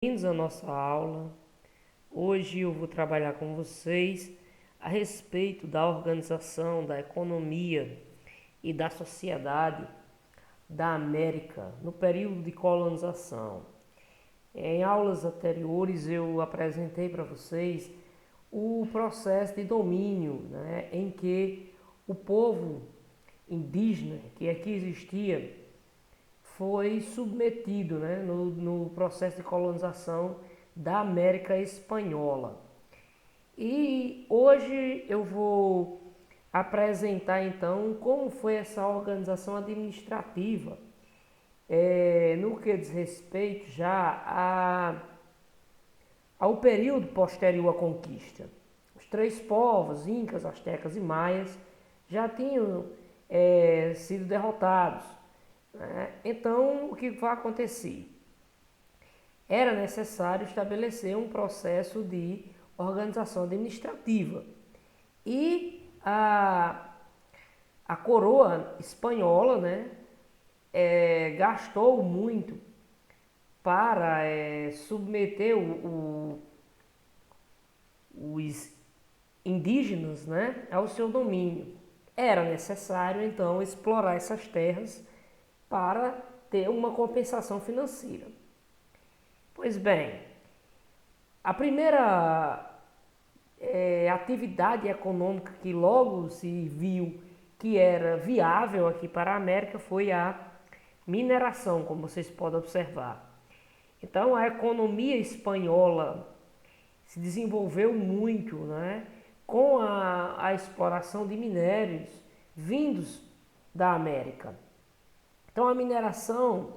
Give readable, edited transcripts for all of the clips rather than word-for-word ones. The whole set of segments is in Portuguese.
Bem-vindos à nossa aula. Hoje eu vou trabalhar com vocês a respeito da organização da economia e da sociedade da América no período de colonização. Em aulas anteriores eu apresentei para vocês o processo de domínio, em que o povo indígena que aqui existia foi submetido, no processo de colonização da América Espanhola. E hoje eu vou apresentar então como foi essa organização administrativa, no que diz respeito já ao período posterior à conquista. Os três povos, incas, astecas e maias, já tinham sido derrotados. Então, o que vai acontecer? Era necessário estabelecer um processo de organização administrativa. E a coroa espanhola, gastou muito para submeter os indígenas, ao seu domínio. Era necessário, então, explorar essas terras para ter uma compensação financeira. Pois bem, a primeira atividade econômica que logo se viu que era viável aqui para a América foi a mineração, como vocês podem observar. Então a economia espanhola se desenvolveu muito, com a exploração de minérios vindos da América. Então a mineração,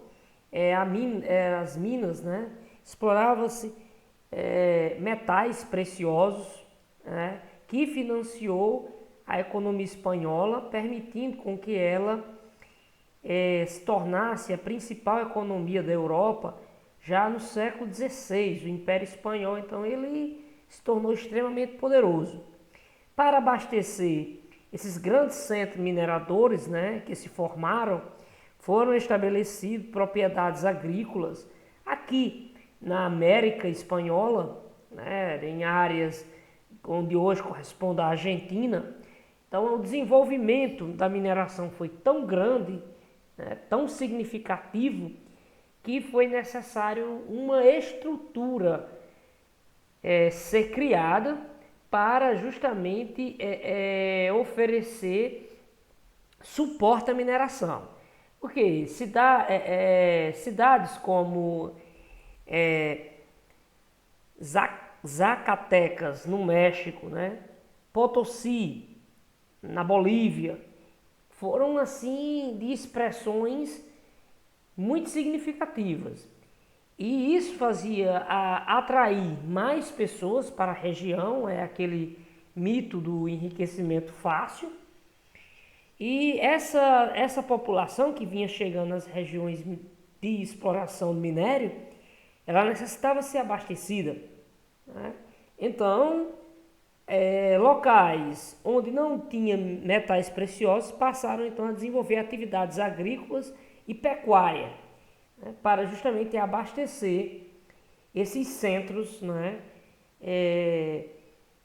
as minas, explorava-se metais preciosos, que financiou a economia espanhola, permitindo com que ela se tornasse a principal economia da Europa já no século XVI. O Império Espanhol, então, ele se tornou extremamente poderoso. Para abastecer esses grandes centros mineradores, que se formaram, foram estabelecidas propriedades agrícolas aqui na América Espanhola, em áreas onde hoje corresponde à Argentina. Então, o desenvolvimento da mineração foi tão grande, tão significativo, que foi necessário uma estrutura ser criada para justamente oferecer suporte à mineração. Porque cidades como Zacatecas, no México, Potosí, na Bolívia, foram assim de expressões muito significativas. E isso fazia atrair mais pessoas para a região, aquele mito do enriquecimento fácil. E essa população que vinha chegando nas regiões de exploração do minério, ela necessitava ser abastecida. Então, locais onde não tinha metais preciosos passaram então a desenvolver atividades agrícolas e pecuária, para justamente abastecer esses centros,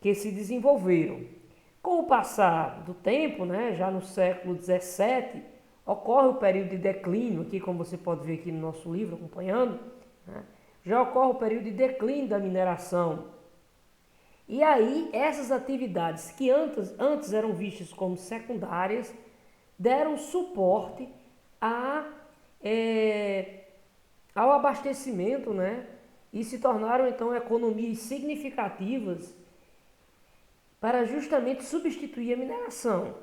que se desenvolveram. Com o passar do tempo, já no século XVII, ocorre o período de declínio, aqui como você pode ver aqui no nosso livro, acompanhando, já ocorre o período de declínio da mineração. E aí, essas atividades que antes eram vistas como secundárias, deram suporte ao abastecimento, e se tornaram então economias significativas para justamente substituir a mineração.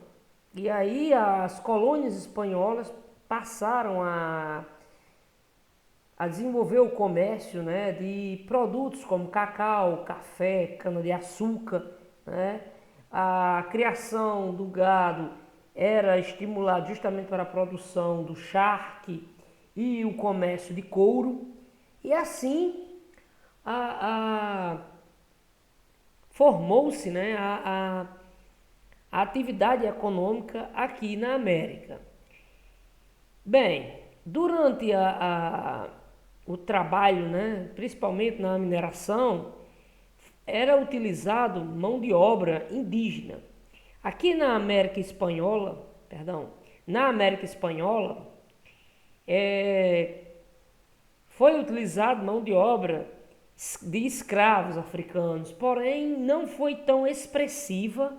E aí as colônias espanholas passaram a desenvolver o comércio, de produtos como cacau, café, cana-de-açúcar. A criação do gado era estimulada justamente para a produção do charque e o comércio de couro. E assim formou-se a atividade econômica aqui na América. Bem, durante o trabalho, né, principalmente na mineração, era utilizado mão de obra indígena. Aqui na América Espanhola, perdão, na América Espanhola, é, foi utilizado mão de obra de escravos africanos, porém não foi tão expressiva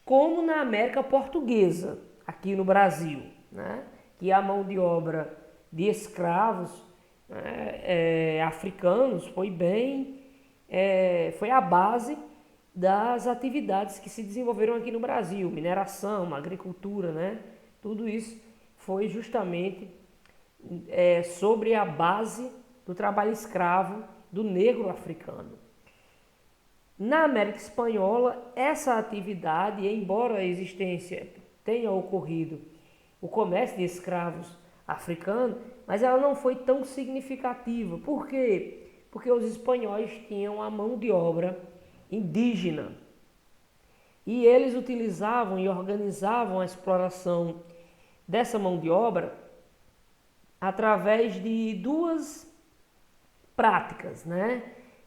como na América Portuguesa, aqui no Brasil, né? Que a mão de obra de escravos, né, africanos foi a base das atividades que se desenvolveram aqui no Brasil, mineração, agricultura, né? Tudo isso foi justamente sobre a base do trabalho escravo do negro africano. Na América Espanhola, essa atividade, embora a existência tenha ocorrido o comércio de escravos africanos, mas ela não foi tão significativa. Por quê? Porque os espanhóis tinham a mão de obra indígena e eles utilizavam e organizavam a exploração dessa mão de obra através de duas práticas, né?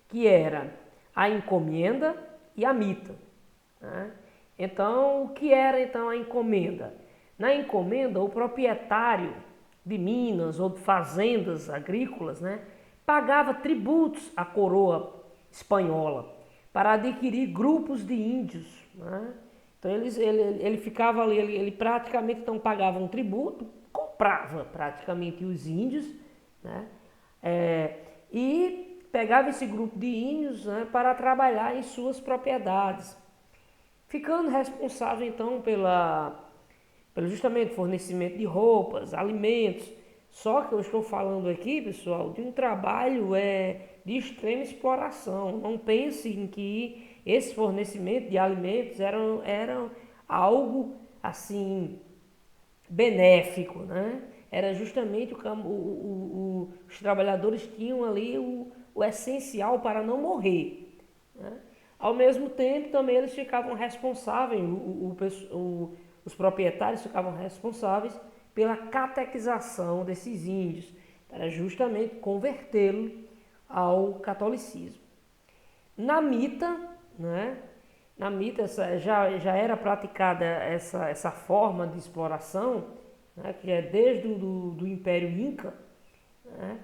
Que era a encomenda e a mita, né? Então, o que era então a encomenda? Na encomenda, o proprietário de minas ou de fazendas agrícolas, né, pagava tributos à coroa espanhola para adquirir grupos de índios, né? Então ele ficava ali, ele praticamente então pagava um tributo, comprava praticamente os índios, né? E pegava esse grupo de índios, né, para trabalhar em suas propriedades, ficando responsável então pelo justamente fornecimento de roupas, alimentos. Só que eu estou falando aqui, pessoal, de um trabalho de extrema exploração. Não pense em que esse fornecimento de alimentos era algo assim benéfico, né? Era justamente os trabalhadores tinham ali o essencial para não morrer, né? Ao mesmo tempo, também eles ficavam responsáveis, os proprietários ficavam responsáveis pela catequização desses índios, para justamente convertê-los ao catolicismo. Na mita, né? Na mita já era praticada essa forma de exploração, né, que é desde do Império Inca, né?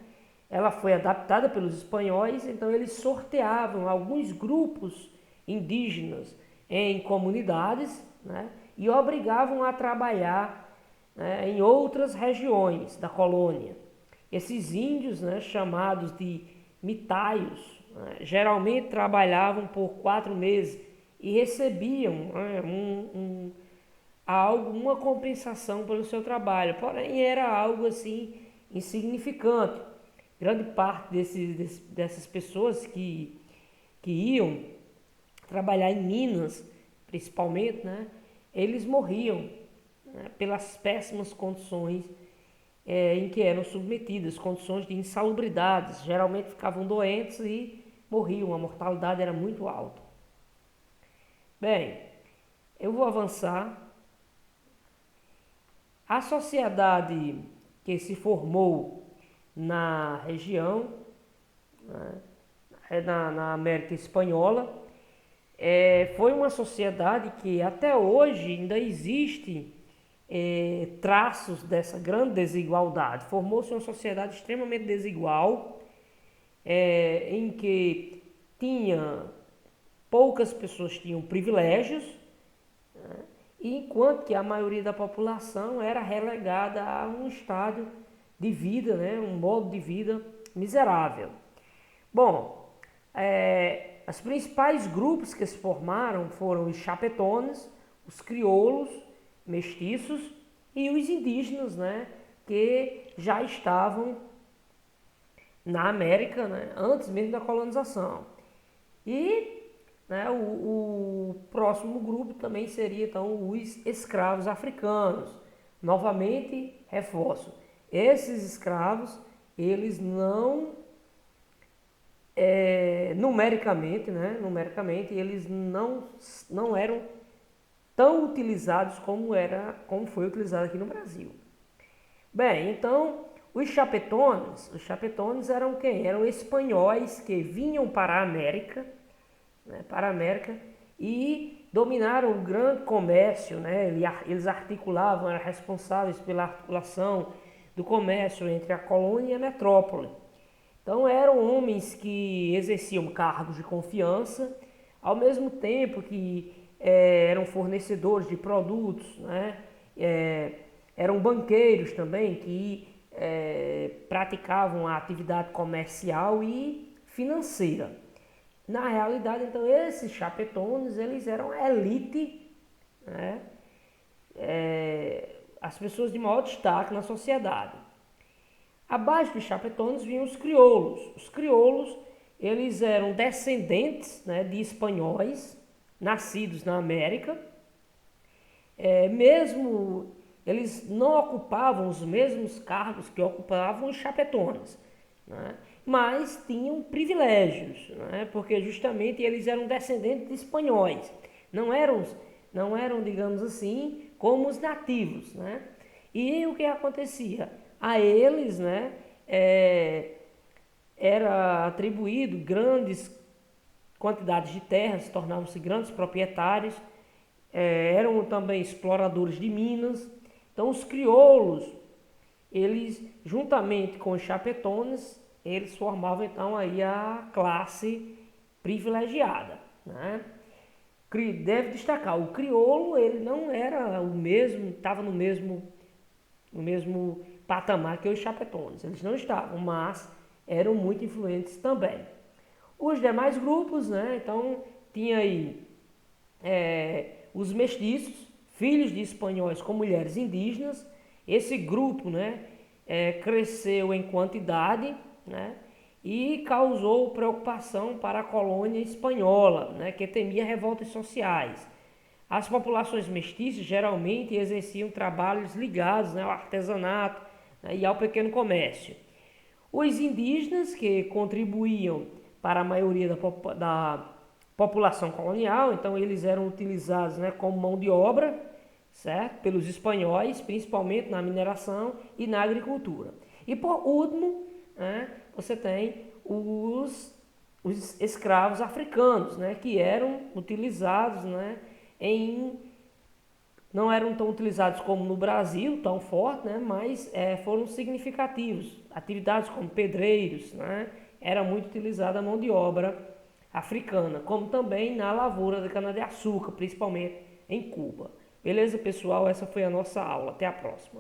Ela foi adaptada pelos espanhóis, então eles sorteavam alguns grupos indígenas em comunidades, né, e obrigavam a trabalhar, né, em outras regiões da colônia. Esses índios, né, chamados de mitaios, né, geralmente trabalhavam por 4 meses e recebiam, né, uma compensação pelo seu trabalho, porém era algo assim insignificante. Grande parte dessas pessoas que iam trabalhar em Minas, principalmente, né, eles morriam, né, pelas péssimas condições em que eram submetidas, condições de insalubridade. Geralmente ficavam doentes e morriam, a mortalidade era muito alta. Bem, eu vou avançar. A sociedade que se formou na região, né, na América Espanhola, foi uma sociedade que até hoje ainda existe traços dessa grande desigualdade. Formou-se uma sociedade extremamente desigual, em que poucas pessoas tinham privilégios, né, enquanto que a maioria da população era relegada a um estado de vida, né, um modo de vida miserável. Bom, os principais grupos que se formaram foram os chapetones, os crioulos, mestiços e os indígenas, né, que já estavam na América, né, antes mesmo da colonização. E, né, o próximo grupo também seria então os escravos africanos. Novamente, reforço, esses escravos, eles numericamente, eles não eram tão utilizados como foi utilizado aqui no Brasil. Bem, então Os chapetones eram quem? Eram espanhóis que vinham para a América, né, e dominaram o grande comércio, né? Eles articulavam, eram responsáveis pela articulação do comércio entre a colônia e a metrópole. Então eram homens que exerciam cargos de confiança, ao mesmo tempo que eram fornecedores de produtos, né? Eram banqueiros também que praticavam a atividade comercial e financeira. Na realidade, então, esses chapetones, eles eram a elite, né? As pessoas de maior destaque na sociedade. Abaixo dos chapetones vinham os crioulos. Os crioulos, eles eram descendentes, né, de espanhóis, nascidos na América. Mesmo eles não ocupavam os mesmos cargos que ocupavam os chapetones, né? Mas tinham privilégios, né? Porque justamente eles eram descendentes de espanhóis, não eram, digamos assim, como os nativos, né? E o que acontecia? A eles, né, era atribuído grandes quantidades de terras, tornavam-se grandes proprietários, eram também exploradores de minas. Então os crioulos, eles juntamente com os chapetones, eles formavam então aí a classe privilegiada, né? Deve destacar, o crioulo ele não era o mesmo, estava no mesmo patamar que os chapetones, eles não estavam, mas eram muito influentes também. Os demais grupos, né? Então tinha aí os mestiços, filhos de espanhóis com mulheres indígenas. Esse grupo, né, cresceu em quantidade, né, e causou preocupação para a colônia espanhola, né, que temia revoltas sociais. As populações mestiças geralmente exerciam trabalhos ligados, né, ao artesanato, né, e ao pequeno comércio. Os indígenas, que contribuíam para a maioria da população colonial, então eles eram utilizados, né, como mão de obra, certo? Pelos espanhóis, principalmente na mineração e na agricultura. E por último, né, você tem os escravos africanos, né, que eram utilizados, né, não eram tão utilizados como no Brasil, tão forte, né, mas foram significativos. Atividades como pedreiros, né, era muito utilizada a mão de obra africana, como também na lavoura da cana-de-açúcar, principalmente em Cuba. Beleza, pessoal? Essa foi a nossa aula. Até a próxima.